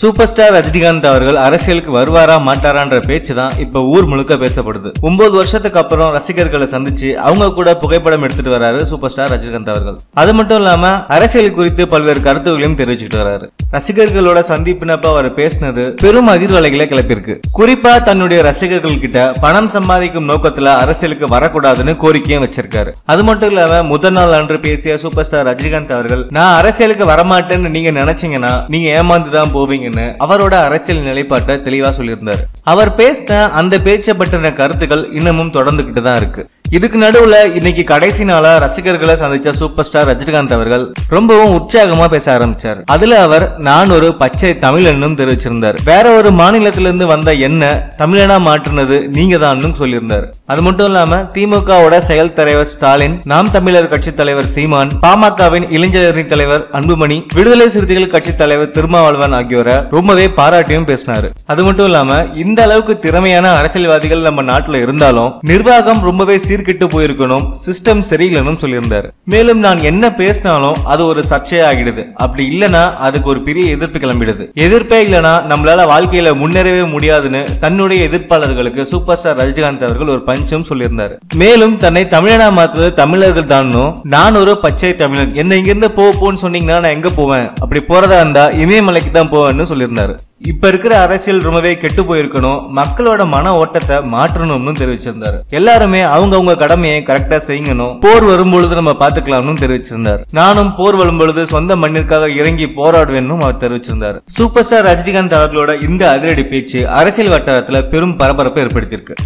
Super star Rajinikanth அவர்கள் அரசியலுக்கு வருவாரா மாட்டாரான்ற பேச்சு தான் இப்ப ஊர் முழுக்க பேசப்படுது. 9 வருஷத்துக்கு அப்புறம் ரசிகர்களை சந்திச்சு அவங்க கூட புகைப்படம் எடுத்துட்டு வராரு சூப்பர் ஸ்டார் ரஜினிகாந்த் அவர்கள். அது மட்டும் இல்லாம அரசியல் குறித்து பல்வேறு கருத்துக்களையும் தெரிவிச்சுட்டு வராரு. ரசிகர்களோட சந்திப்பினப்ப அவர் பேசினது பெரும் அதிர்வலைகளை கிளப்பியிருக்கு. குறிப்பா தன்னுடைய ரசிகர்கள் கிட்ட பணம் சம்பாதிக்கும் நோக்கத்துல அரசியலுக்கு வரக்கூடாதுன்னு கோரிக்கையும் வச்சிருக்காரு. அது மட்டும் இல்லாம முதல் நாள் அன்று பேசிய சூப்பர் ஸ்டார் ரஜினிகாந்த் அவர்கள், நான் அரசியலுக்கு வரமாட்டேன்னு நீங்க நினைச்சீங்கன்னா நீங்க ஏமாந்துதான் போவீங்க அவரோட அரசியல் நிலைப்பாட்டை தெளிவா சொல்லியிருந்தார். அவர் பேசின அந்த பேச்சை பற்றின கருத்துக்கள் இன்னமும் தொடர்ந்துகிட்டு தான் இருக்கு. இதுக்கு நடுவுல இன்னைக்கு கடைசி நாளா ரசிகர்களை சந்திச்ச சூப்பர் ஸ்டார் ரஜினிகாந்த் அவர்கள் ரொம்பவும் உற்சாகமா பேச ஆரம்பிச்சார். அதுல அவர், நான் ஒரு பச்சை தமிழனும் தெரிவிச்சிருந்தார். வேற ஒரு மாநிலத்திலிருந்து வந்த என்ன தமிழனா மாற்றினது நீங்க தான் சொல்லியிருந்தார். அது மட்டும் இல்லாம திமுகவோட செயல் தலைவர் ஸ்டாலின், நாம் தமிழர் கட்சி தலைவர் சீமான், பாமகவின் இளைஞரணி தலைவர் அன்புமணி, விடுதலை சிறுத்தைகள் கட்சி தலைவர் திருமாவளவன் ஆகியோரை ரொம்பவே பாராட்டியும் பேசினாரு. அது மட்டும் இல்லாம இந்த அளவுக்கு திறமையான அரசியல்வாதிகள் நம்ம நாட்டுல இருந்தாலும் நிர்வாகம் ரொம்பவே கிட்டு போயிருக்கணும், சிஸ்டம் சரியில்லைன்னு சொல்லியிருந்தார். மேலும் நான் என்ன பேசினாலும் அது ஒரு சர்ச்சையாகிடுது, அப்படி இல்லனா அதுக்கு ஒரு பெரிய எதிர்ப்பு கிளம்பிடுது. எதிர்ப்பே இல்லனா நம்மளால வாழ்க்கையில முன்னேறவே முடியாதுன்னு தன்னுடைய எதிர்ப்பாளர்களுக்கு சூப்பர் ஸ்டார் ரஜினிகாந்த் அவர்கள் ஒரு பஞ்சும் சொல்லியிருந்தார். மேலும் தன்னை தமிழனா மாற்றுவது தமிழர்கள் தான், நான் ஒரு பச்சை தமிழன், என்ன இங்கிருந்து போன்னு சொன்னீங்கன்னா நான் எங்க போவேன், அப்படி போறதா இருந்தா இமயமலைக்கு தான் போவேன்னு சொல்லியிருந்தாரு. இப்ப இருக்கிற அரசியல் ரொம்பவே கெட்டு போயிருக்கணும், மக்களோட மன ஓட்டத்தை மாற்றணும்னு தெரிவிச்சிருந்தாரு. எல்லாருமே அவங்க கடமையை கரெக்டா செய்யணும், போர் வரும்பொழுது நம்ம பாத்துக்கலாம்னு தெரிவிச்சிருந்தார். நானும் போர் வரும்பொழுது சொந்த மண்ணிற்காக இறங்கி போராடுவேன்னு அவர் தெரிவிச்சிருந்தார். சூப்பர் ஸ்டார் ரஜினிகாந்த் அவர்களோட இந்த அதிரடி பேச்சு அரசியல் வட்டாரத்துல பெரும் பரபரப்பை ஏற்படுத்தியிருக்கு.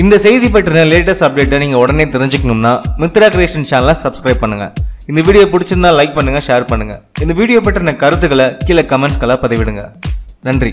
இந்த செய்தி பற்றின லேட்டஸ்ட் அப்டேட்டை நீங்க உடனே தெரிஞ்சுக்கணும்னா மித்ரா கிரியேஷன் சேனலை சப்ஸ்கிரைப் பண்ணுங்க. இந்த வீடியோ பிடிச்சிருந்தா லைக் பண்ணுங்க, ஷேர் பண்ணுங்க. இந்த வீடியோ பற்றின கருத்துக்களை கீழே கமெண்ட்ஸ்களை பதிவிடுங்க. நன்றி.